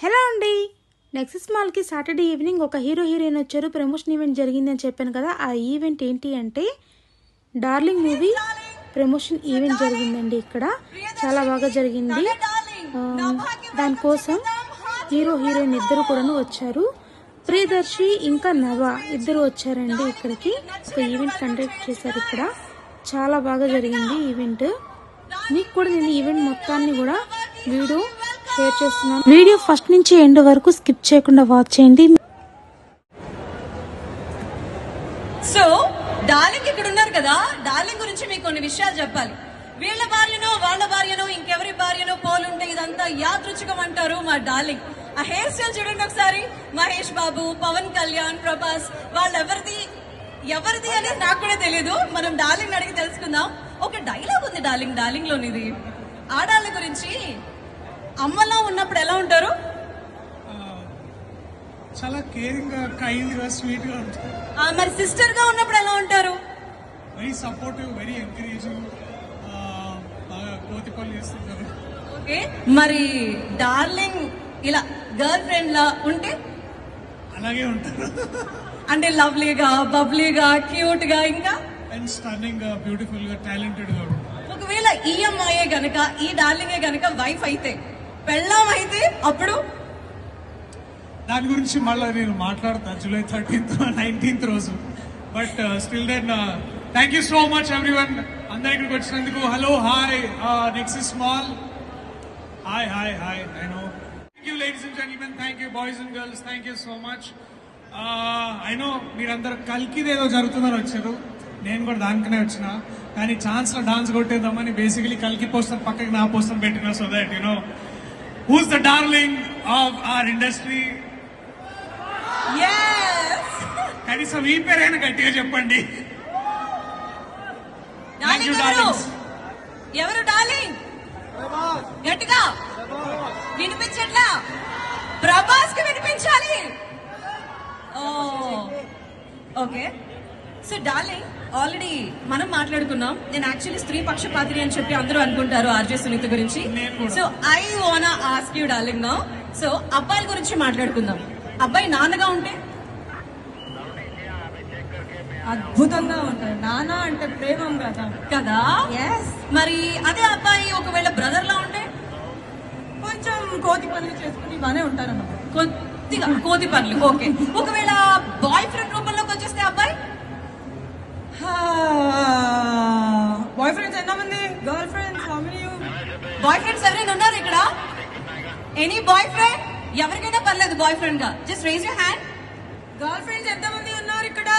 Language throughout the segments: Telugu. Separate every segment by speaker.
Speaker 1: హలో అండి, నెక్సస్ మాల్కి సాటర్డే ఈవినింగ్ ఒక హీరో హీరోయిన్ వచ్చారు. ప్రమోషన్ ఈవెంట్ జరిగింది అని చెప్పాను కదా. ఆ ఈవెంట్ ఏంటి అంటే డార్లింగ్ మూవీ ప్రమోషన్ ఈవెంట్ జరిగిందండి. ఇక్కడ చాలా బాగా జరిగింది. దానికోసం హీరో హీరోయిన్ ఇద్దరు కూడాను వచ్చారు. ప్రియదర్శి ఇంకా నవ ఇద్దరు వచ్చారండి. ఇక్కడికి ఒక ఈవెంట్ కండక్ట్ చేశారు. ఇక్కడ చాలా బాగా జరిగింది ఈవెంట్. మీకు కూడా నేను ఈవెంట్ మొత్తాన్ని కూడా వీడియో షేర్ చేస్తున్నాను. వీడియో ఫస్ట్ నుంచి ఎండ్ వరకు స్కిప్ చేయకుండా వాచ్ చేయండి.
Speaker 2: సో డార్లింగ్ ఇక్కడ ఉన్నారు కదా, డార్లింగ్ గురించి మీకు కొన్ని విషయాలు చెప్పాలి. వీళ్ళ భార్యనో వాళ్ళ భార్యనో ఇంకెవరి భార్యనో పోలుంటే ఇదంతా యాదృచ్ఛికం అంటారు మా డార్లింగ్. ఆ హెయిర్ స్టైల్ చూడండి ఒకసారి. మహేష్ బాబు, పవన్ కళ్యాణ్, ప్రభాస్ వాళ్ళెవరిది అనేది నాకు కూడా తెలియదు. మనం డార్లింగ్ అడిగి తెలుసుకుందాం. ఒక డైలాగ్ ఉంది డార్లింగ్ లోనిది. ఆడాళ్ళ గురించి అమ్మలో ఉన్నప్పుడు ఎలా ఉంటారు?
Speaker 3: చాలా కేరింగ్ గా, కైండ్ గా, స్వీట్ గా ఉంటారు.
Speaker 2: మరి సిస్టర్ గా ఉన్నప్పుడు ఎలా ఉంటారు?
Speaker 3: వెరీ సపోర్టివ్, వెరీ ఎంకరేజింగ్, కోతి పనులు చేస్తుంటారు.
Speaker 2: ఓకే, మరి డార్లింగ్ ఇలా గర్ల్ ఫ్రెండ్ లా ఉంటే
Speaker 3: అలాగే ఉంటారు.
Speaker 2: అంటే లవ్లీగా, బబ్లీగా, క్యూట్ గా, ఇంకా
Speaker 3: అండ్ స్టన్నింగ్ గా, బ్యూటిఫుల్ గా, టాలెంటెడ్ గా ఉంటారు.
Speaker 2: ఒకవేళ ఈ అమ్మాయే గనక, ఈ డార్లింగే గనక వైఫ్ అయితే, పెళ్ళాం అయితే అప్పుడు
Speaker 3: దాని గురించి మళ్ళీ నేను మాట్లాడతా July 13th, 19th రోజు. But still then thank you so much everyone, అందరు ఇక్కడికి వచ్చినందుకు. Hello, hi, Nexus mall, hi hi hi. I know. Thank you ladies and gentlemen, thank you boys and girls, thank you so much. I know మీరందరూ కల్కిది ఏదో జరుగుతుందని వచ్చారు. నేను కూడా దానికనే వచ్చిన, కానీ ఛాన్స్ లో డాన్స్ కొట్టేద్దామని బేసికలీ కల్కి పోస్టర్ పక్కకి నా పోస్టర్ పెట్టిన. So that you know who's the darling of our industry. కనీసం ఈ పేరైనా గట్టిగా చెప్పండి.
Speaker 2: ఎవరు డార్లింగ్? గట్టిగా వినిపించట్లా? ప్రభాస్ కి వినిపించాలి. ఓకే, సో డార్లింగ్ ఆల్రెడీ మనం మాట్లాడుకున్నాం. నేను యాక్చువల్లీ స్త్రీ పక్షపాతిని అని చెప్పి అందరూ అనుకుంటారు ఆర్జే సునీత గురించి. సో ఐ వానా ask you darling now. So అబ్బాయిల గురించి మాట్లాడుకుందాం. అబ్బాయి నాన్నగా ఉంటే
Speaker 4: అద్భుతంగా ఉంటారు. నాన్న అంటే ప్రేమం కదా
Speaker 2: కదా. మరి అదే అబ్బాయి ఒకవేళ బ్రదర్ లా ఉంటే
Speaker 4: కొంచెం కోతి పనులు చేసుకుని బానే ఉంటారు అన్నమాట.
Speaker 2: కొద్దిగా కోతి పనులు. ఓకే, ఒకవేళ బాయ్ ఫ్రెండ్ రూపంలోకి వచ్చేస్తే అబ్బాయి?
Speaker 4: బాయ్ ఫ్రెండ్స్ ఎంతమంది? Girlfriends how many?
Speaker 2: Boyfriends ఎవరైనా ఉన్నారు ఇక్కడ? Any boyfriend? ఎవరికైనా పర్లేదు బాయ్ ఫ్రెండ్ గా, just raise your hand.
Speaker 4: Girlfriends ఎంతమంది ఉన్నారు ఇక్కడ?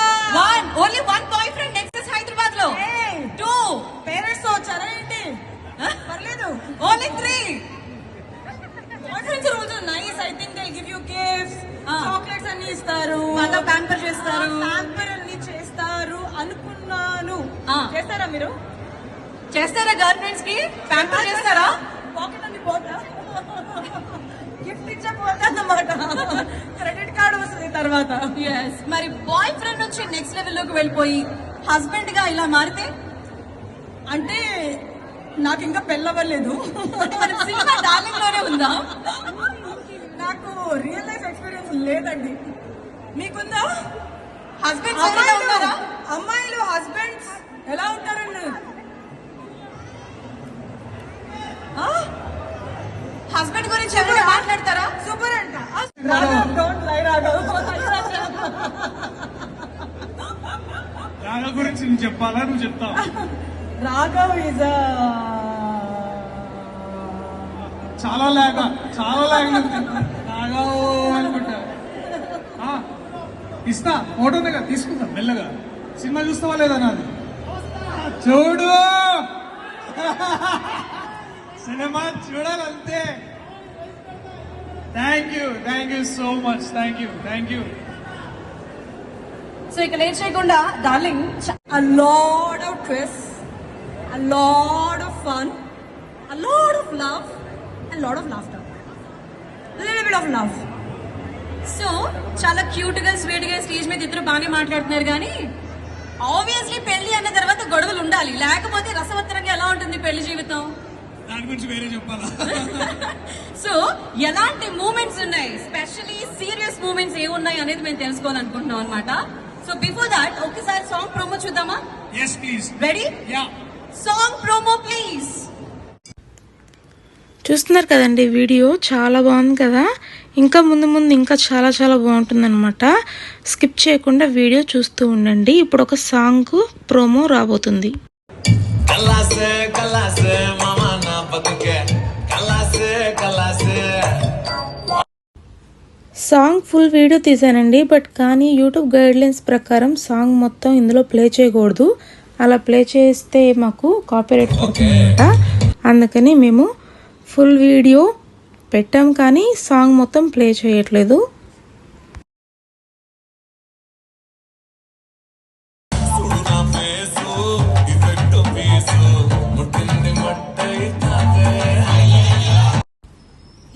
Speaker 2: Only one boyfriend Nexus Hyderabad లో. 2
Speaker 4: పేరెంట్స్ తో వచ్చారా ఏంటి? పర్లేదు,
Speaker 2: ఓన్లీ 3.
Speaker 4: బాయ్ ఫ్రెండ్స్ రోజు nice. I think they give you gifts, chocolates అన్ని ఇస్తారు,
Speaker 2: మళ్ళీ ప్యాంపర్ చేస్తారు.
Speaker 4: ప్యాంపర్ అన్ని చేస్తారు అనుకున్నాను. చేస్తారా మీరు?
Speaker 2: చేస్తారా గర్ల్ ఫ్రెండ్స్ కి ప్యాంపర్ చేస్తారా?
Speaker 4: పాకెట్ అన్ని పోతా, గిఫ్ట్ ఇచ్చే పోతా అన్నమాట. క్రెడిట్ కార్డు వస్తుంది తర్వాత.
Speaker 2: మరి బాయ్ ఫ్రెండ్ నుంచి నెక్స్ట్ లెవెల్ లోకి వెళ్ళిపోయి హస్బెండ్ గా ఇలా మారితే?
Speaker 4: అంటే నాకు ఇంకా పెళ్ళవ్వలేదు.
Speaker 2: సినిమా డార్లింగ్ లోనే ఉందా?
Speaker 4: నాకు రియల్ లైఫ్ ఎక్స్పీరియన్స్ లేదండి.
Speaker 2: మీకుందా? హస్బెండ్ ఉన్నారా?
Speaker 4: అమ్మాయిలు హస్బెండ్స్ ఎలా ఉంటారండి?
Speaker 2: హస్బెండ్ గురించి ఎవరైనా మాట్లాడతారా?
Speaker 4: సూపర్ అంట. Don't lie Raghav.
Speaker 3: రాఘవ్ గురించి నేను చెప్పాలా, నువ్వు చెప్తావు?
Speaker 4: రాఘవ్ ఈజ్
Speaker 3: చాలా లేక రాఘవ్ అనుకుంటా. ఇస్తా, ఫోటో ఉంది కదా, తీసుకుందాం మెల్లగా. సినిమా చూస్తావా లేదా నాది? చూడు, సినిమా చూడాలంతే. Thank you so much. Thank you.
Speaker 2: So ఇక లేట్ చేయకుండా Darling,
Speaker 4: a lot of twists, a lot of fun, a lot of love, and a lot of laughter, a little bit of love.
Speaker 2: So చాలా క్యూట్ గా, స్వీట్ గా స్టేజ్ మీద ఇద్దరు బాగానే మాట్లాడుతున్నారు. కానీ ఆబ్వియస్లీ పెళ్లి అన్న తర్వాత గొడవలు ఉండాలి, లేకపోతే రసవత్తరంగా ఎలా ఉంటుంది పెళ్లి జీవితం?
Speaker 3: దాని గురించి వేరే చెప్పాలా?
Speaker 2: సో ఎలాంటి మూమెంట్స్ ఉన్నాయి, స్పెషలీ సీరియస్ మూమెంట్స్ ఏమున్నాయి అనేది మేము తెలుసుకోవాలనుకుంటున్నాం అనమాట. సో బిఫోర్ దాట్ ఒకసారి సాంగ్ ప్రోమో చూద్దామా?
Speaker 3: Yes, please.
Speaker 2: Ready?
Speaker 3: Yeah.
Speaker 2: Song promo please.
Speaker 1: చూస్తున్నారు కదండి వీడియో, చాలా బాగుంది కదా. ఇంకా ముందు ముందు ఇంకా చాలా చాలా బాగుంటుందన్నమాట. స్కిప్ చేయకుండా వీడియో చూస్తూ ఉండండి. ఇప్పుడు ఒక సాంగ్ ప్రోమో రాబోతుంది. సాంగ్ ఫుల్ వీడియో తీసానండి, బట్ కానీ యూట్యూబ్ గైడ్లైన్స్ ప్రకారం సాంగ్ మొత్తం ఇందులో ప్లే చేయకూడదు. అలా ప్లే చేస్తే మాకు కాపీరైట్ పడుతుందన్నమాట. అందుకని మేము ఫుల్ వీడియో పెట్టాం కానీ సాంగ్ మొత్తం ప్లే చేయట్లేదు.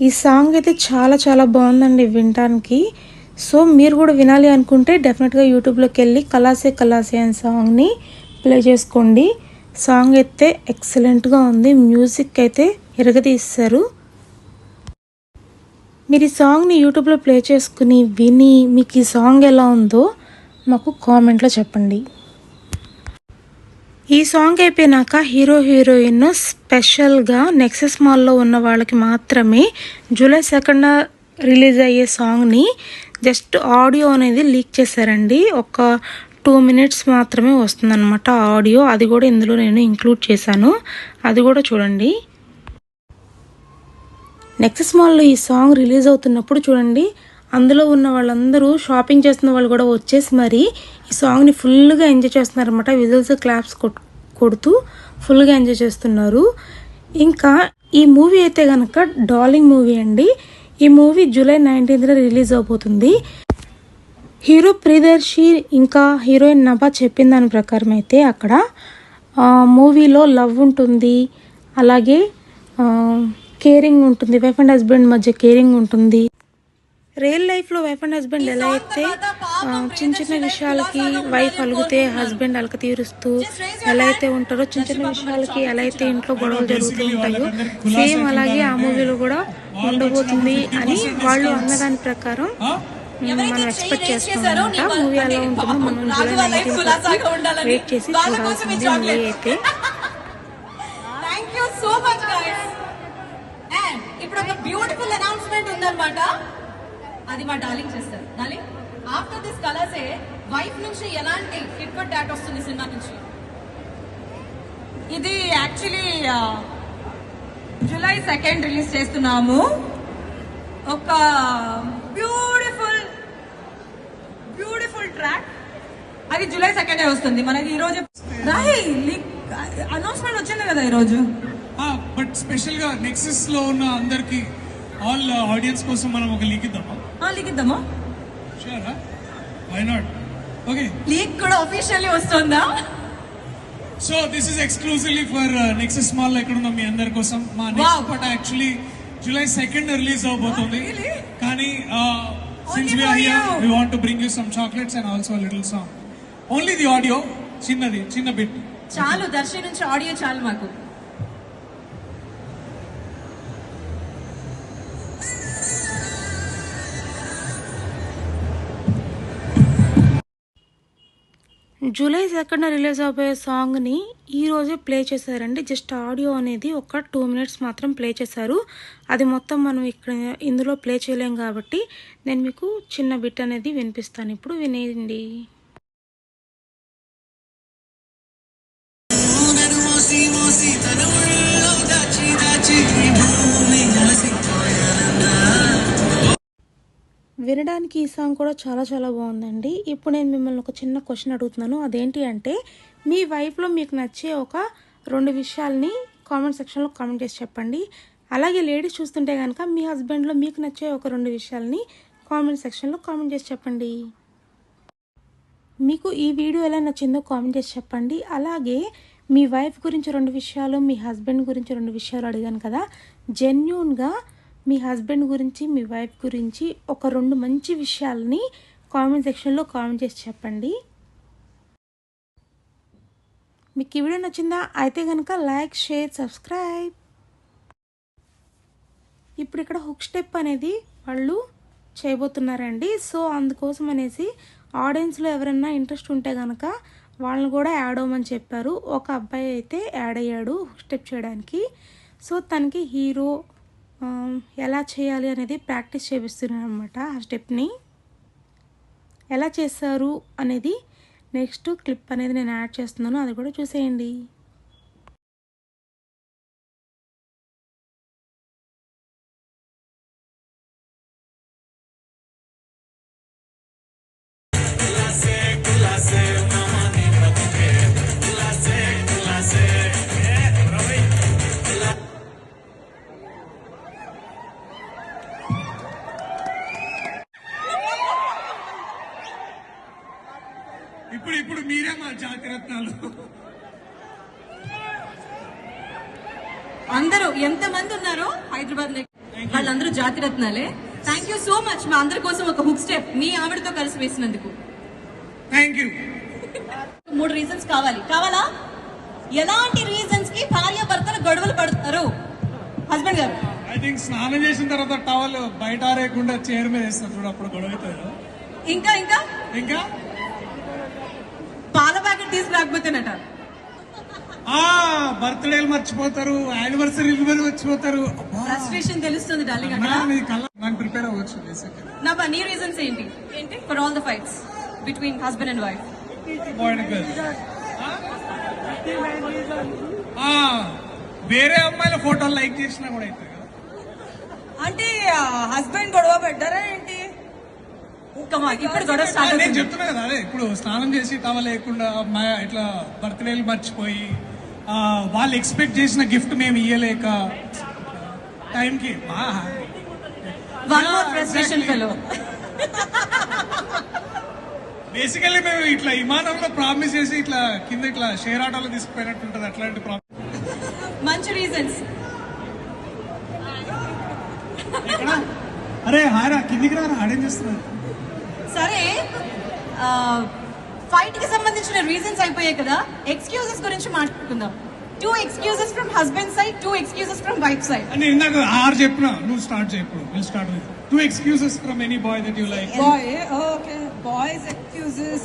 Speaker 1: ఈ సాంగ్ అయితే చాలా చాలా బాగుందండి వినటానికి. సో మీరు కూడా వినాలి అనుకుంటే డెఫినెట్గా యూట్యూబ్లోకి వెళ్ళి కలాసే కలాసే అనే సాంగ్ని ప్లే చేసుకోండి. సాంగ్ అయితే ఎక్సలెంట్గా ఉంది, మ్యూజిక్ అయితే ఎరగదీస్తారు. మీరు ఈ సాంగ్ని యూట్యూబ్లో ప్లే చేసుకుని విని మీకు ఈ సాంగ్ ఎలా ఉందో మాకు కామెంట్లో చెప్పండి. ఈ సాంగ్ అయిపోయినాక హీరో హీరోయిన్ స్పెషల్గా నెక్సెస్ మాల్లో ఉన్న వాళ్ళకి మాత్రమే జూలై 2న రిలీజ్ అయ్యే సాంగ్ని జస్ట్ ఆడియో అనేది లీక్ చేశారండి. ఒక 2 minutes మాత్రమే వస్తుందన్నమాట ఆడియో. అది కూడా ఇందులో నేను ఇంక్లూడ్ చేశాను, అది కూడా చూడండి. నెక్సెస్ మాల్లో ఈ సాంగ్ రిలీజ్ అవుతున్నప్పుడు చూడండి, అందులో ఉన్న వాళ్ళందరూ షాపింగ్ చేస్తున్న వాళ్ళు కూడా వచ్చేసి మరి ఈ సాంగ్ని ఫుల్గా ఎంజాయ్ చేస్తున్నారు అనమాట. విజిల్స్ క్లాప్స్ కొడుతూ ఫుల్గా ఎంజాయ్ చేస్తున్నారు. ఇంకా ఈ మూవీ అయితే కనుక డార్లింగ్ మూవీ అండి. ఈ మూవీ జూలై 19న రిలీజ్ అవబోతుంది. హీరో ప్రియదర్శి ఇంకా హీరోయిన్ నభా చెప్పిన దాని ప్రకారం అయితే అక్కడ మూవీలో లవ్ ఉంటుంది, అలాగే కేరింగ్ ఉంటుంది, వైఫ్ అండ్ హస్బెండ్ మధ్య కేరింగ్ ఉంటుంది. రియల్ లైఫ్లో వైఫ్ అండ్ హస్బెండ్ ఎలా అయితే చిన్న చిన్న విషయాలకి వైఫ్ అలిగితే హస్బెండ్ అలక తీరుస్తూ ఎలా అయితే ఉంటారో, చిన్న చిన్న విషయాలకి ఎలా అయితే ఇంట్లో గొడవలు జరుగుతూ ఉంటాయో సేమ్ అలాగే ఆ మూవీలో కూడా ఉండబోతుంది అని వాళ్ళు అన్నదాని ప్రకారం మనం ఎక్స్పెక్ట్ చేస్తామన్నమాట. మూవీ ఎలా ఉంటుందో మనం జూలై 19 వెయిట్ చేసి చూడాల్సింది మూవీ అయితే.
Speaker 2: Thank you so much guys. And ఇప్పుడు ఒక బ్యూటిఫుల్ అనౌన్స్మెంట్ ఉందన్నమాట, అది మా డార్లింగ్ చేస్తారు. డార్లింగ్, ఆఫ్టర్ దిస్ కలర్సే వైఫ్ నుంచి ఎలాంటి హిట్ ఫర్ టాక్ వస్తుంది సినిమా నుంచి?
Speaker 4: ఇది యాక్చువల్లీ జూలై 2nd రిలీజ్ చేస్తున్నాము. ఒక బ్యూటిఫుల్ ట్రాక్, అది జూలై 2nd వస్తుంది. మనకి ఈ రోజు అనౌన్స్మెంట్ వచ్చింది కదా ఈరోజు.
Speaker 3: బట్ స్పెషల్ గా నెక్సెస్ లో ఉన్న అందరికి ఆల్ ఆడియన్స్ కోసం మనం ఒక లీక్ ఇద్దామా?
Speaker 4: లీకిద్దామా?
Speaker 3: Sure, why not? Okay,
Speaker 2: leak కూడా ఆఫీషియల్లీ వస్తుందా?
Speaker 3: So this is exclusively for Nexus mall ఎక్కడ ఉందో మీ అందరి కోసం. మా నెక్స్ట్ పాట యాక్చువల్లీ జూలై 2nd రిలీజ్ అవబోతుంది. కానీ since we are here we want to bring you some chocolates and also little song. Only the audio, చిన్న బిట్
Speaker 2: చాలు. దర్శి నుంచి ఆడియో చాలు మాకు.
Speaker 1: జూలై 2న రిలీజ్ అవబోయే సాంగ్ని ఈరోజే ప్లే చేశారండి. జస్ట్ ఆడియో అనేది ఒక 2 minutes మాత్రం ప్లే చేశారు. అది మొత్తం మనం ఇక్కడ ఇందులో ప్లే చేయలేం కాబట్టి నేను మీకు చిన్న బిట్ అనేది వినిపిస్తాను, ఇప్పుడు వినేయండి. వినడానికి ఈ సాంగ్ కూడా చాలా చాలా బాగుందండి. ఇప్పుడు నేను మిమ్మల్ని ఒక చిన్న క్వశ్చన్ అడుగుతున్నాను, అదేంటి అంటే మీ వైఫ్లో మీకు నచ్చే ఒక 2 విషయాల్ని కామెంట్ సెక్షన్లో కామెంట్ చేసి చెప్పండి. అలాగే లేడీస్ చూస్తుంటే కనుక మీ హస్బెండ్లో మీకు నచ్చే ఒక 2 విషయాల్ని కామెంట్ సెక్షన్లో కామెంట్ చేసి చెప్పండి. మీకు ఈ వీడియో ఎలా నచ్చిందో కామెంట్ చేసి చెప్పండి. అలాగే మీ వైఫ్ గురించి 2 విషయాలు, మీ హస్బెండ్ గురించి 2 విషయాలు అడిగాను కదా, జెన్యూన్గా మీ హస్బెండ్ గురించి మీ వైఫ్ గురించి ఒక 2 మంచి విషయాలని కామెంట్ సెక్షన్లో కామెంట్ చేసి చెప్పండి. మీకు ఈ వీడియో నచ్చిందా? అయితే కనుక లైక్, షేర్, సబ్స్క్రైబ్. ఇప్పుడు ఇక్కడ హుక్ స్టెప్ అనేది వాళ్ళు చేయబోతున్నారండి. సో అందుకోసం అనేసి ఆడియన్స్లో ఎవరైనా ఇంట్రెస్ట్ ఉంటే కనుక వాళ్ళని కూడా యాడ్ అవ్వమని చెప్పారు. ఒక అబ్బాయి అయితే యాడ్ అయ్యాడు హుక్ స్టెప్ చేయడానికి. సో తనకి హీరో ఎలా చేయాలి అనేది ప్రాక్టీస్ చేపిస్తున్నాను అనమాట. ఆ స్టెప్ని ఎలా చేస్తారు అనేది నెక్స్ట్ క్లిప్ అనేది నేను యాడ్ చేస్తున్నాను, అది కూడా చూసేయండి.
Speaker 3: ఇప్పుడు మీరే మా జాతిరత్నాలు.
Speaker 2: అందరూ ఎంతమంది ఉన్నారో హైదరాబాద్ లో వాళ్ళందరూ జాతిరత్నాలే. థ్యాంక్ యూ సో మచ్ మా అందరి కోసం ఒక హుక్ స్టెప్ మీ ఆవిడతో కలిసి వేసినందుకు.
Speaker 3: Thank you.
Speaker 2: 3 రీజన్స్ కావాలా? ఎలాంటి రీజన్స్ కి భార్య భర్తలు గొడవలు పడతారు? హస్బెండ్ గారు
Speaker 3: ఐ థింక్ స్నానం చేసిన తర్వాత టవల్ బయట ఆరేయకుండా చైర్ మీద వేస్తారు చూడు, అప్పుడు గొడవ అవుతారు.
Speaker 2: ఇంకా పాల ప్యాకెట్ తీసుకురాకపోతేనట.
Speaker 3: బర్త్డేలు మర్చిపోతారు, యానివర్సరీలు మీద మర్చిపోతారు.
Speaker 2: ఫ్రస్ట్రేషన్ తెలుస్తుంది డార్లింగ్ అక్కడ.
Speaker 3: నాకు ప్రిపేర్ అవ్వచ్చు.
Speaker 2: నా నీ రీజన్స్ ఏంటి for all the fights between husband and wife?
Speaker 3: వేరే అమ్మాయిల ఫోటోలు లైక్ చేసినా కూడా అవుతాయి కదా.
Speaker 4: అంటే హస్బెండ్ గొడవ పెట్టారా ఏంటి?
Speaker 2: ఇప్పుడు గొడవ స్టార్ట్
Speaker 3: నేను చెప్తున్నా కదా, అదే ఇప్పుడు స్నానం చేసి టవల్ లేకుండా ఇట్లా బర్త్డేలు మర్చిపోయి వాళ్ళు ఎక్స్పెక్ట్ చేసిన గిఫ్ట్ మేము ఇయ్యలేక టైంకి బేసికల్లీ మేము ఇట్లా విమానంలో ప్రామిస్ చేసి ఇట్లా కింద ఇట్లా షేర్ ఆటోలో తీసుకుపోయినట్టు ఉంటుంది. అట్లాంటి ప్రామిస్.
Speaker 2: మంచి రీజన్స్.
Speaker 3: అరే హారా కిందికి రా, ఆడేం చేస్తున్నారు?
Speaker 2: సరే ఫైట్ కి సంబంధించిన రీజన్స్ అయిపోయాయి కదా, ఎక్స్క్యూజెస్ గురించి మాట్లాడుకుందాం. 2 excuses from husband side, 2 excuses from wife side.
Speaker 3: అని ఇందాక 6 చెప్పినా, నువ్వు స్టార్ట్ చేయప్పుడు. Will start with 2 excuses from any boy that you like.
Speaker 4: Boy, okay. Boys excuses.